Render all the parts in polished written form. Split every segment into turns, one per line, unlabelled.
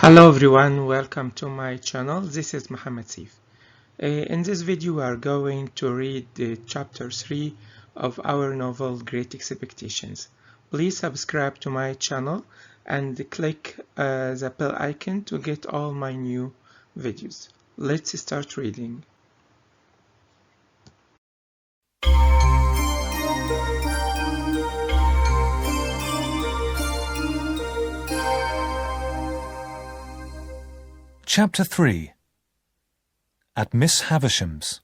Hello everyone, welcome to my channel. This is Mohammed Sif. In this video we are going to read chapter 3 of our novel Great Expectations. Please subscribe to my channel and click the bell icon to get all my new videos. Let's start reading.
Chapter 3 At Miss Havisham's.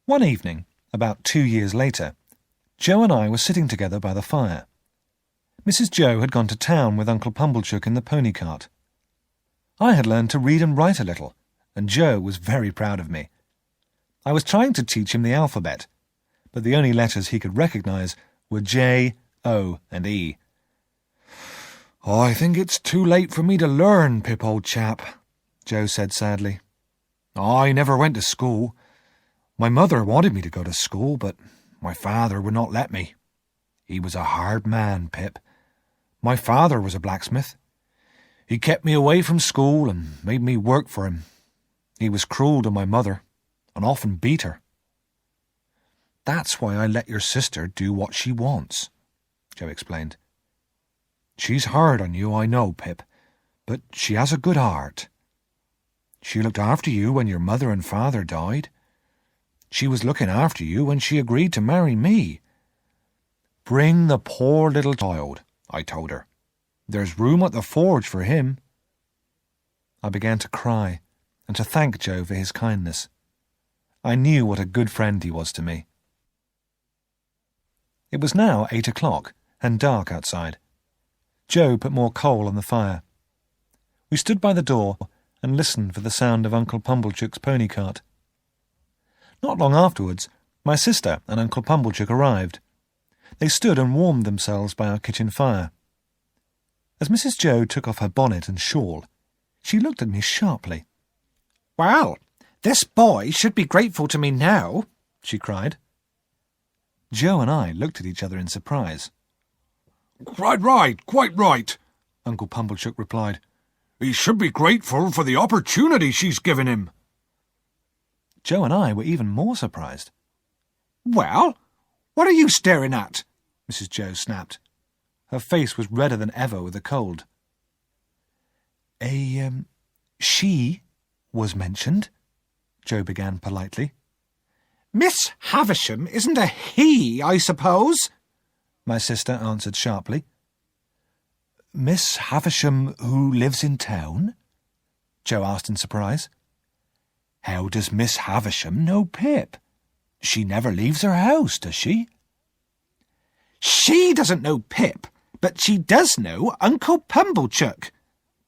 One evening, about 2 years later, Joe and I were sitting together by the fire. Mrs. Joe had gone to town with Uncle Pumblechook in the pony cart. I had learned to read and write a little, and Joe was very proud of me. I was trying to teach him the alphabet, but the only letters he could recognise were J, O, and E. "I think it's too late for me to learn, Pip, old chap," Joe said sadly. "I never went to school. My mother wanted me to go to school, but my father would not let me. He was a hard man, Pip. My father was a blacksmith. He kept me away from school and made me work for him. He was cruel to my mother and often beat her. That's why I let your sister do what she wants," Joe explained. "She's hard on you, I know, Pip, but she has a good heart. She looked after you when your mother and father died. She was looking after you when she agreed to marry me. Bring the poor little child, I told her. There's room at the forge for him." I began to cry and to thank Joe for his kindness. I knew what a good friend he was to me. It was now 8 o'clock and dark outside. Joe put more coal on the fire. We stood by the door and listened for the sound of Uncle Pumblechook's pony cart. Not long afterwards, my sister and Uncle Pumblechook arrived. They stood and warmed themselves by our kitchen fire. As Mrs. Joe took off her bonnet and shawl, she looked at me sharply.
"Well, this boy should be grateful to me now," she cried.
Joe and I looked at each other in surprise.
Quite right, Uncle Pumblechook replied. "He should be grateful for the opportunity she's given him."
Joe and I were even more surprised.
"Well, what are you staring at?"
Mrs. Joe snapped. Her face was redder than ever with the cold. She was mentioned," Joe began politely.
"Miss Havisham isn't a he, I suppose?"
my sister answered sharply. "Miss Havisham who lives in town?" Joe asked in surprise. "How does Miss Havisham know Pip? She never leaves her house, does she?"
"She doesn't know Pip, but she does know Uncle Pumblechook,"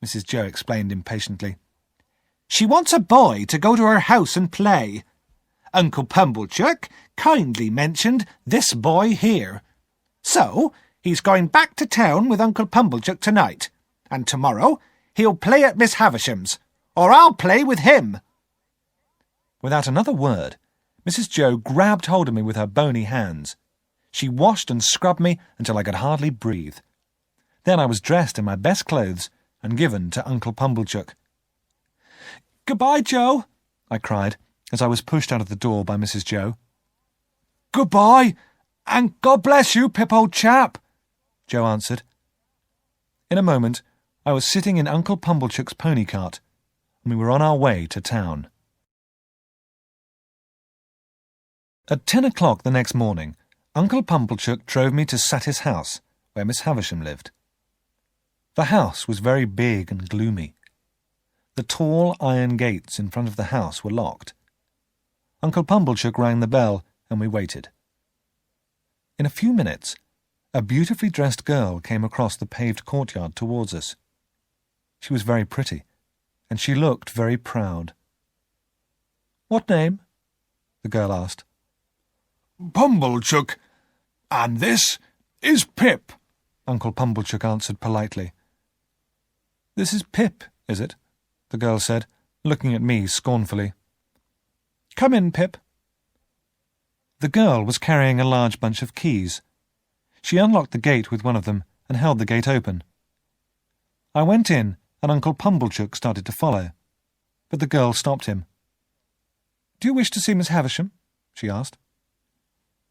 Mrs. Joe explained impatiently. "She wants a boy to go to her house and play. Uncle Pumblechook kindly mentioned this boy here. So, he's going back to town with Uncle Pumblechook tonight, and tomorrow he'll play at Miss Havisham's, or I'll play with him."
Without another word, Mrs. Joe grabbed hold of me with her bony hands. She washed and scrubbed me until I could hardly breathe. Then I was dressed in my best clothes and given to Uncle Pumblechook. "Goodbye, Joe," I cried, as I was pushed out of the door by Mrs. Joe. "Goodbye, and God bless you, Pip, old chap," Joe answered. In a moment, I was sitting in Uncle Pumblechook's pony cart, and we were on our way to town. At 10 o'clock the next morning, Uncle Pumblechook drove me to Satis house, where Miss Havisham lived. The house was very big and gloomy. The tall iron gates in front of the house were locked. Uncle Pumblechook rang the bell, and we waited. In a few minutes, a beautifully dressed girl came across the paved courtyard towards us. She was very pretty, and she looked very proud. "What name?" the girl asked.
"Pumblechook, and this is Pip,"
Uncle Pumblechook answered politely. "This is Pip, is it?" the girl said, looking at me scornfully. "Come in, Pip." The girl was carrying a large bunch of keys. She unlocked the gate with one of them and held the gate open. I went in and Uncle Pumblechook started to follow. But the girl stopped him. "Do you wish to see Miss Havisham?" she asked.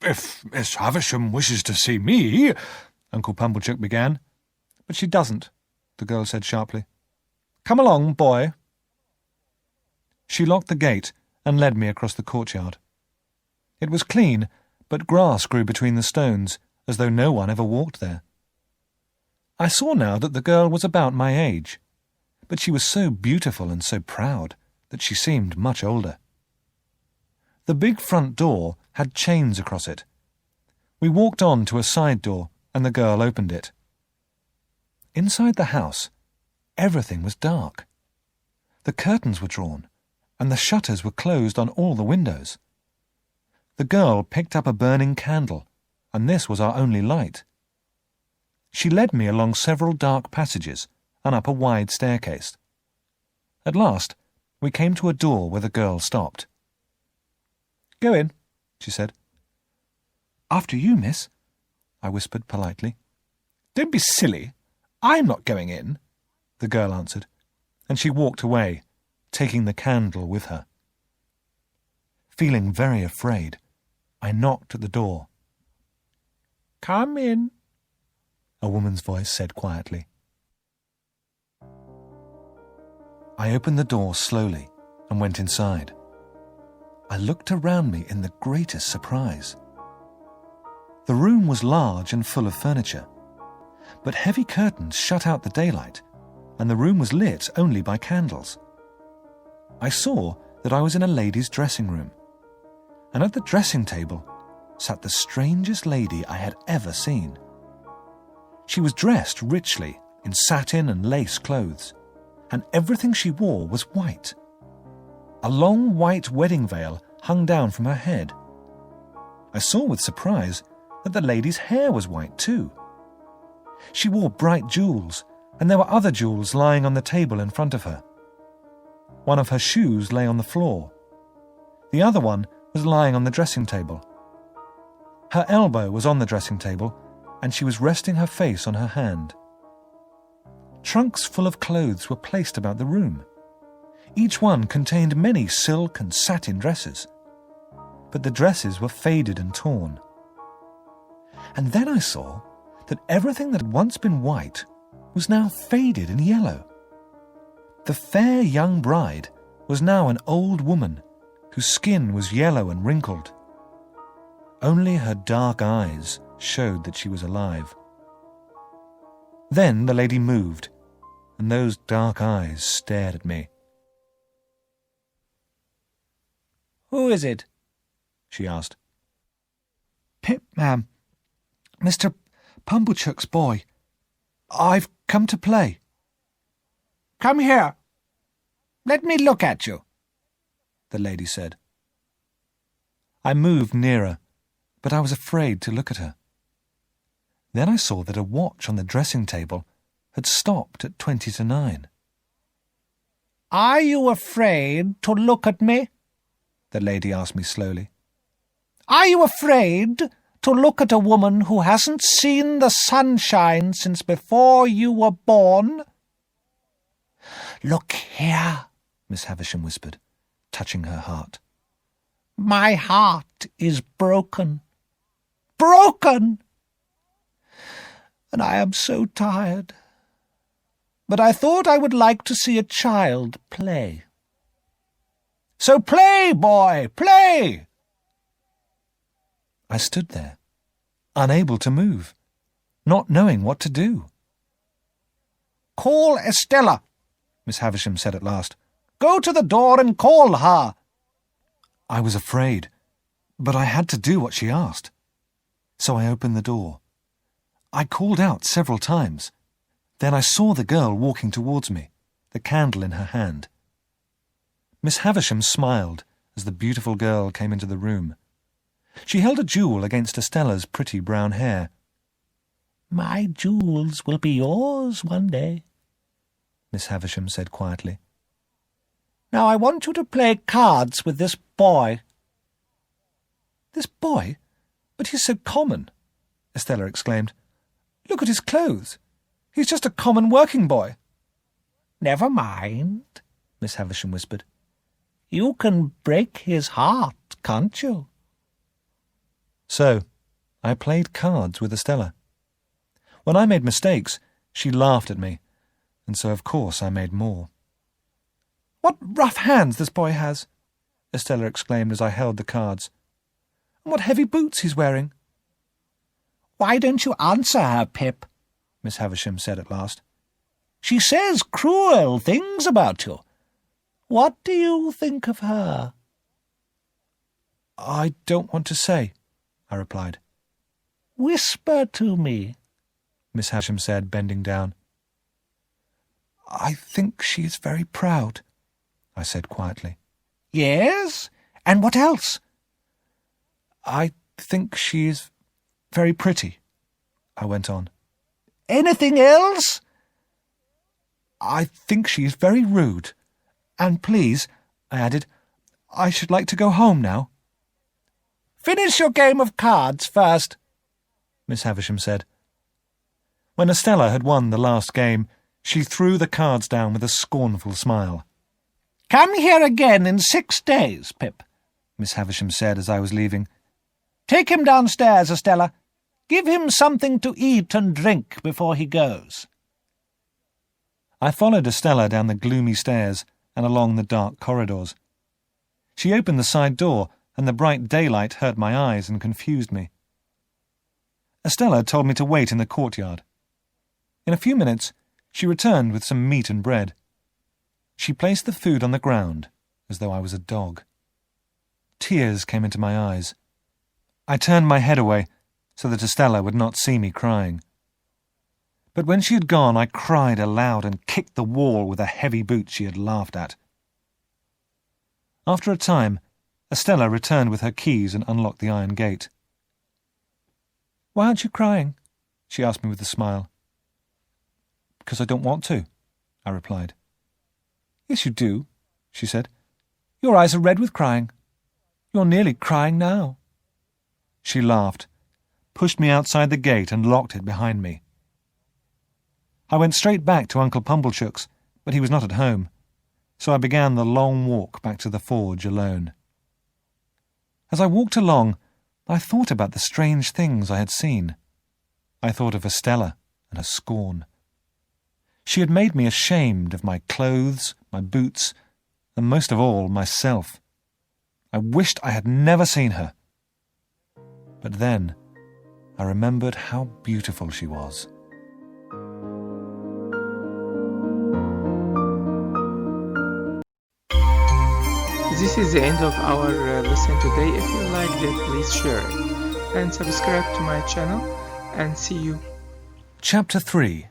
"If Miss Havisham wishes to see me—"
Uncle Pumblechook began. "But she doesn't," the girl said sharply. "Come along, boy." She locked the gate and led me across the courtyard. It was clean, but grass grew between the stones, as though no one ever walked there. I saw now that the girl was about my age, but she was so beautiful and so proud that she seemed much older. The big front door had chains across it. We walked on to a side door, and the girl opened it. Inside the house, everything was dark. The curtains were drawn, and the shutters were closed on all the windows. The girl picked up a burning candle, and this was our only light. She led me along several dark passages and up a wide staircase. At last, we came to a door where the girl stopped. "Go in," she said. "After you, miss," I whispered politely. "Don't be silly. I'm not going in," the girl answered, and she walked away, taking the candle with her. Feeling very afraid, I knocked at the door. "Come in," a woman's voice said quietly. I opened the door slowly and went inside. I looked around me in the greatest surprise. The room was large and full of furniture, but heavy curtains shut out the daylight, and the room was lit only by candles. I saw that I was in a lady's dressing room, and at the dressing table sat the strangest lady I had ever seen. She was dressed richly in satin and lace clothes, and everything she wore was white. A long white wedding veil hung down from her head. I saw with surprise that the lady's hair was white too. She wore bright jewels, and there were other jewels lying on the table in front of her. One of her shoes lay on the floor. The other one was lying on the dressing table. Her elbow was on the dressing table, and she was resting her face on her hand. Trunks full of clothes were placed about the room. Each one contained many silk and satin dresses, but the dresses were faded and torn. And then I saw that everything that had once been white was now faded and yellow. The fair young bride was now an old woman whose skin was yellow and wrinkled. Only her dark eyes showed that she was alive. Then the lady moved, and those dark eyes stared at me. "Who is it?" she asked. "Pip, ma'am. Mr. Pumblechook's boy. I've come to play."
"Come here. Let me look at you," the lady said.
I moved nearer, but I was afraid to look at her. Then I saw that a watch on the dressing table had stopped at 20 to 9.
"Are you afraid to look at me?" the lady asked me slowly. "Are you afraid to look at a woman who hasn't seen the sunshine since before you were born?" "Look here," Miss Havisham whispered, touching her heart. "My heart is broken. Broken! And I am so tired. But I thought I would like to see a child play. So play, boy, play!"
I stood there, unable to move, not knowing what to do.
"Call Estella," Miss Havisham said at last. "Go to the door and call her."
I was afraid, but I had to do what she asked. So I opened the door. I called out several times. Then I saw the girl walking towards me, the candle in her hand. Miss Havisham smiled as the beautiful girl came into the room. She held a jewel against Estella's pretty brown hair.
"My jewels will be yours one day,"
Miss Havisham said quietly.
"Now I want you to play cards with this boy."
"This boy? But he's so common," Estella exclaimed. "Look at his clothes. He's just a common working boy."
Never mind, Miss Havisham whispered. You can break his heart, can't you?
So, I played cards with Estella. When I made mistakes, she laughed at me, and so of course I made more. "What rough hands this boy has!" Estella exclaimed as I held the cards. "And what heavy boots he's wearing!"
"Why don't you answer her, Pip?" Miss Havisham said at last. "She says cruel things about you. What do you think of her?"
"I don't want to say," I replied.
"Whisper to me,"
Miss Havisham said, bending down. "I think she is very proud," I said quietly.
"Yes? And what else?"
"I think she is very pretty," I went on.
"Anything else?"
"I think she is very rude. And please," I added, "I should like to go home now."
"Finish your game of cards first,"
Miss Havisham said. When Estella had won the last game, she threw the cards down with a scornful smile.
"Come here again in 6 days, Pip,"
Miss Havisham said as I was leaving.
"Take him downstairs, Estella. Give him something to eat and drink before he goes."
I followed Estella down the gloomy stairs and along the dark corridors. She opened the side door, and the bright daylight hurt my eyes and confused me. Estella told me to wait in the courtyard. In a few minutes, she returned with some meat and bread. She placed the food on the ground, as though I was a dog. Tears came into my eyes. I turned my head away, so that Estella would not see me crying. But when she had gone, I cried aloud and kicked the wall with a heavy boot she had laughed at. After a time, Estella returned with her keys and unlocked the iron gate. "Why aren't you crying?" she asked me with a smile. "Because I don't want to," I replied. "Yes, you do," she said. "Your eyes are red with crying. You're nearly crying now." She laughed, pushed me outside the gate and locked it behind me. I went straight back to Uncle Pumblechook's, but he was not at home, so I began the long walk back to the forge alone. As I walked along, I thought about the strange things I had seen. I thought of Estella and her scorn. She had made me ashamed of my clothes, my boots, and most of all, myself. I wished I had never seen her. But then I remembered how beautiful she was.
This is the end of our lesson today. If you liked it, please share it and subscribe to my channel, and see you.
Chapter 3.